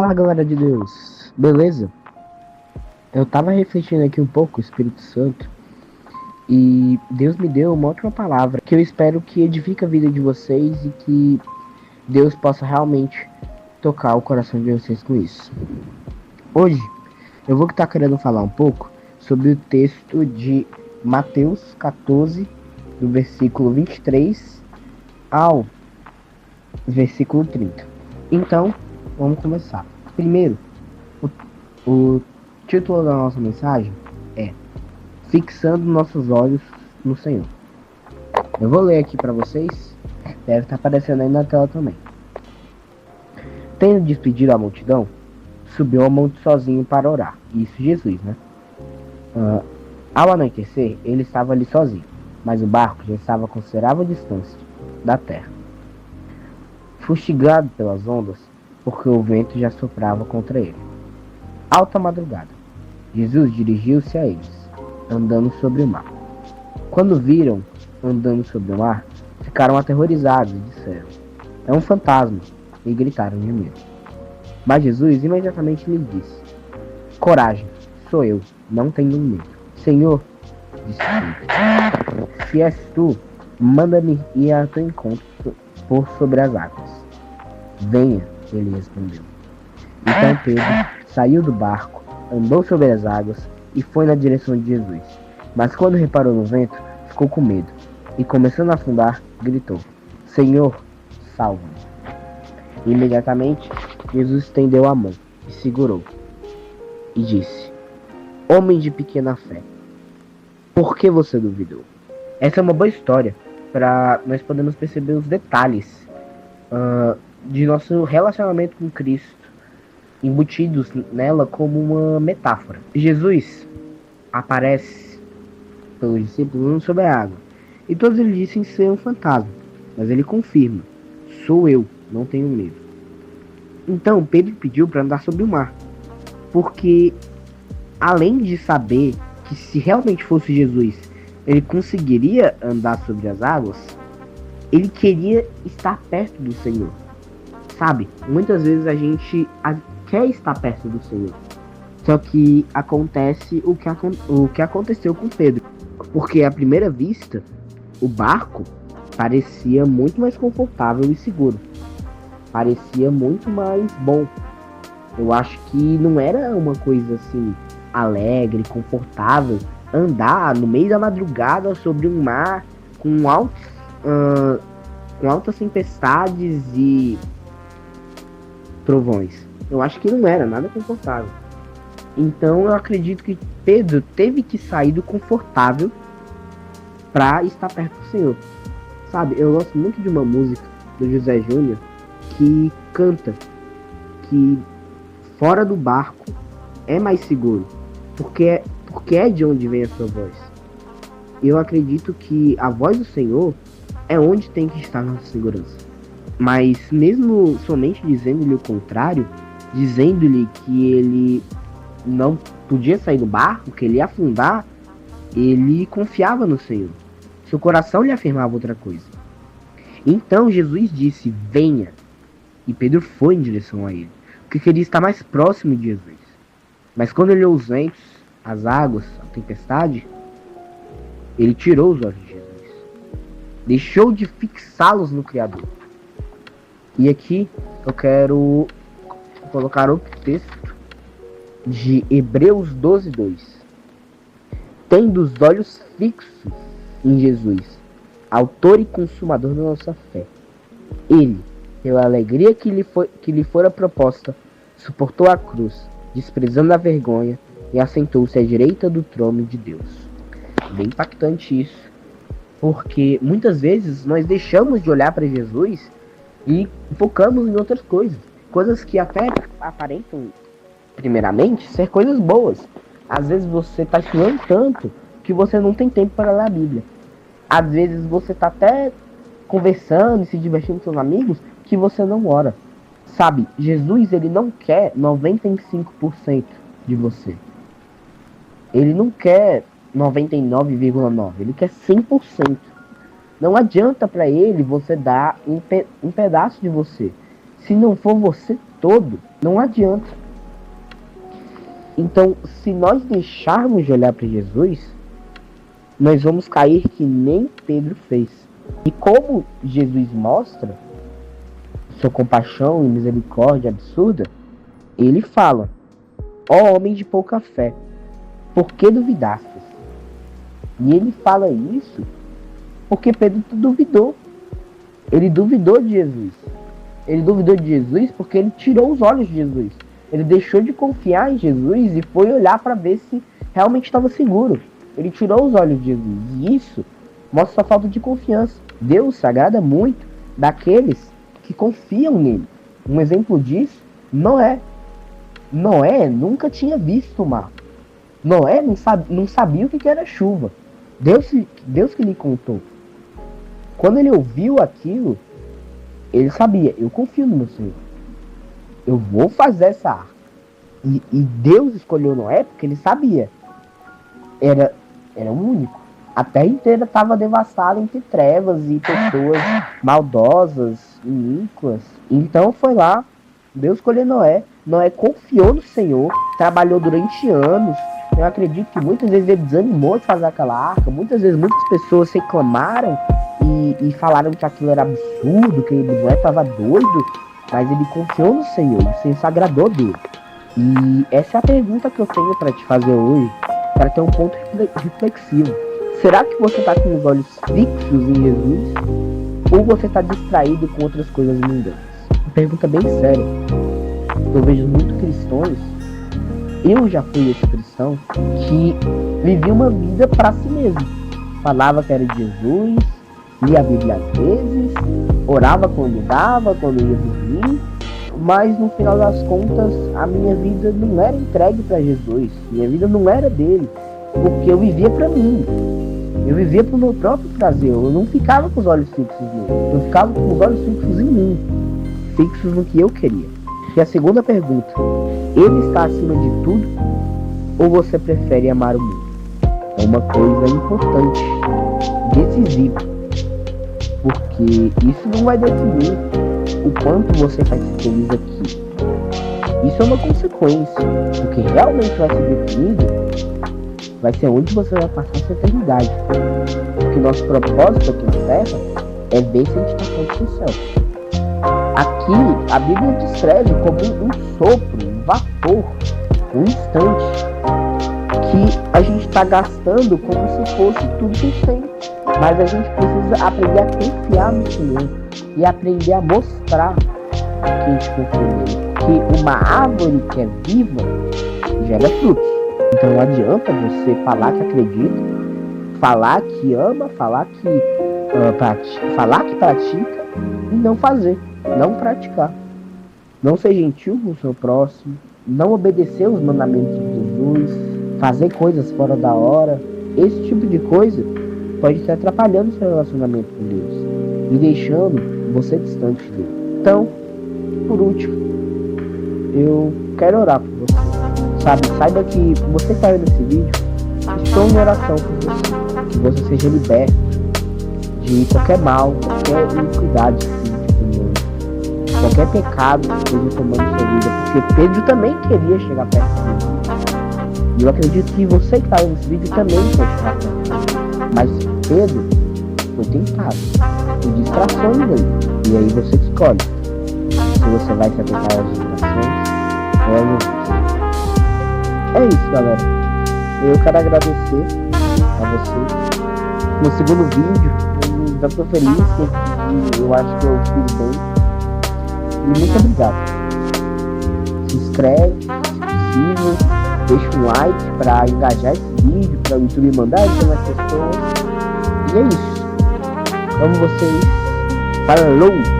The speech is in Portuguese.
Fala, galera de Deus, beleza? Eu tava refletindo aqui um pouco, o Espírito Santo, e Deus me deu uma ótima palavra que eu espero que edifique a vida de vocês e que Deus possa realmente tocar o coração de vocês com isso. Hoje eu vou estar querendo falar um pouco sobre o texto de Mateus 14, do versículo 23 ao versículo 30. Então, vamos começar. Primeiro, o título da nossa mensagem é Fixando Nossos Olhos no Senhor. Eu vou ler aqui para vocês, deve estar aparecendo aí na tela também. Tendo despedido a multidão, subiu ao monte sozinho para orar. Isso Jesus, né? Ao anoitecer, ele estava ali sozinho, mas o barco já estava a considerável distância da terra, fustigado pelas ondas, porque o vento já soprava contra ele. Alta madrugada, Jesus dirigiu-se a eles, andando sobre o mar. Quando viram andando sobre o mar, ficaram aterrorizados e disseram: "É um fantasma", e gritaram de medo. Mas Jesus imediatamente lhes disse: "Coragem, sou eu, não tenham medo." "Senhor", disse Pedro, "se és tu, manda-me ir a teu encontro por sobre as águas." "Venha", ele respondeu. Então Pedro saiu do barco, andou sobre as águas e foi na direção de Jesus. Mas quando reparou no vento, ficou com medo e, começando a afundar, gritou: "Senhor, salva-me." Imediatamente, Jesus estendeu a mão e segurou e disse: "Homem de pequena fé, por que você duvidou?" Essa é uma boa história para nós podermos perceber os detalhes de nosso relacionamento com Cristo, embutidos nela como uma metáfora. Jesus aparece pelos discípulos andando sobre a água, e todos eles dizem ser um fantasma, mas ele confirma: "Sou eu, não tenho medo." Então Pedro pediu para andar sobre o mar, porque além de saber que se realmente fosse Jesus, ele conseguiria andar sobre as águas, ele queria estar perto do Senhor. Sabe, muitas vezes a gente quer estar perto do Senhor, só que acontece o que aconteceu com Pedro, porque à primeira vista o barco parecia muito mais confortável e seguro, parecia muito mais bom. Eu acho que não era uma coisa assim alegre, confortável, andar no meio da madrugada sobre um mar com altas tempestades e trovões. Eu acho que não era nada confortável. Então eu acredito que Pedro teve que sair do confortável para estar perto do Senhor. Sabe, eu gosto muito de uma música do José Júnior que canta que fora do barco é mais seguro, porque é de onde vem a sua voz. Eu acredito que a voz do Senhor é onde tem que estar nossa segurança. Mas mesmo somente dizendo-lhe o contrário, dizendo-lhe que ele não podia sair do barco, que ele ia afundar, ele confiava no Senhor. Seu coração lhe afirmava outra coisa. Então Jesus disse: "Venha." E Pedro foi em direção a ele, porque queria estar mais próximo de Jesus. Mas quando olhou os ventos, as águas, a tempestade, ele tirou os olhos de Jesus. Deixou de fixá-los no Criador. E aqui eu quero colocar outro texto de Hebreus 12:2. "Tendo os olhos fixos em Jesus, autor e consumador da nossa fé, ele, pela alegria que lhe fora proposta, suportou a cruz, desprezando a vergonha, e assentou-se à direita do trono de Deus." Bem impactante isso, porque muitas vezes nós deixamos de olhar para Jesus e focamos em outras coisas que até aparentam primeiramente ser coisas boas. Às vezes você está estudando tanto que você não tem tempo para ler a Bíblia. Às vezes você está até conversando e se divertindo com seus amigos que você não ora. Sabe, Jesus, ele não quer 95% de você. Ele não quer 99,9%, ele quer 100%. Não adianta para ele você dar um pedaço de você. Se não for você todo, Não adianta. Então, se nós deixarmos de olhar para Jesus, nós vamos cair que nem Pedro fez. E como Jesus mostra sua compaixão e misericórdia absurda, ele fala: ó homem de pouca fé, por que duvidastes? E ele fala isso porque Pedro duvidou. Ele duvidou de Jesus. Ele duvidou de Jesus porque ele tirou os olhos de Jesus. Ele deixou de confiar em Jesus e foi olhar para ver se realmente estava seguro. Ele tirou os olhos de Jesus. E isso mostra sua falta de confiança. Deus se agrada muito daqueles que confiam nele. Um exemplo disso, Noé. Noé nunca tinha visto o mar. Noé não sabia o que era chuva. Deus que lhe contou. Quando ele ouviu aquilo, ele sabia: eu confio no meu Senhor. Eu vou fazer essa arca. E Deus escolheu Noé porque ele sabia. Era o único. A terra inteira estava devastada entre trevas e pessoas maldosas, iníquas. Então foi lá, Deus escolheu Noé. Noé confiou no Senhor, trabalhou durante anos. Eu acredito que muitas vezes ele desanimou de fazer aquela arca. Muitas vezes muitas pessoas reclamaram e falaram que aquilo era absurdo, que Noé estava doido. Mas ele confiou no Senhor, e o Senhor se agradou dele. E essa é a pergunta que eu tenho para te fazer hoje, para ter um ponto reflexivo. Será que você está com os olhos fixos em Jesus? Ou você está distraído com outras coisas mundanas? Uma pergunta bem séria. Eu vejo muitos cristãos, eu já fui esse cristão, que vivia uma vida para si mesmo. Falava que era de Jesus, lia a Bíblia às vezes, orava quando dava, quando ia dormir, mas no final das contas a minha vida não era entregue para Jesus, minha vida não era dele, porque eu vivia para mim, eu vivia para o meu próprio prazer, eu não ficava com os olhos fixos nele, eu ficava com os olhos fixos em mim, fixos no que eu queria. E a segunda pergunta: ele está acima de tudo ou você prefere amar o mundo? É uma coisa importante, decisiva, porque isso não vai definir o quanto você vai ser feliz aqui. Isso é uma consequência. O que realmente vai ser definido vai ser onde você vai passar a sua eternidade. Porque nosso propósito aqui na Terra é ver se a gente está pronto no céu. Aqui a Bíblia descreve como um sopro, um vapor, um instante que a gente está gastando como se fosse tudo que tem. Mas a gente precisa aprender a confiar no Senhor e aprender a mostrar que a gente confia nele. Que uma árvore que é viva gera frutos. Então não adianta você falar que acredita, falar que ama, falar que pratica e não fazer, não praticar. Não ser gentil com o seu próximo, não obedecer os mandamentos de Jesus, fazer coisas fora da hora. Esse tipo de coisa pode estar atrapalhando o seu relacionamento com Deus e deixando você distante dele. Então, por último, eu quero orar por você. Saiba que você que está vendo esse vídeo, estou em oração por você. Que você seja liberto de qualquer mal, qualquer iniquidade qualquer pecado que esteja tomando sua vida. Porque Pedro também queria chegar perto de Deus. E eu acredito que você que está vendo esse vídeo também quer chegar perto. Mas Pedro foi tentado por distrações aí. E aí você escolhe se você vai se atentar às distrações ou a Jesus. É isso, galera. Eu quero agradecer a você. No segundo vídeo, eu já estou feliz, porque eu acho que eu fiz bem. E muito obrigado. Se inscreve, se possível, deixa um like para engajar esse vídeo, para o YouTube mandar isso para mais pessoas. E é isso. Amo vocês. Falou!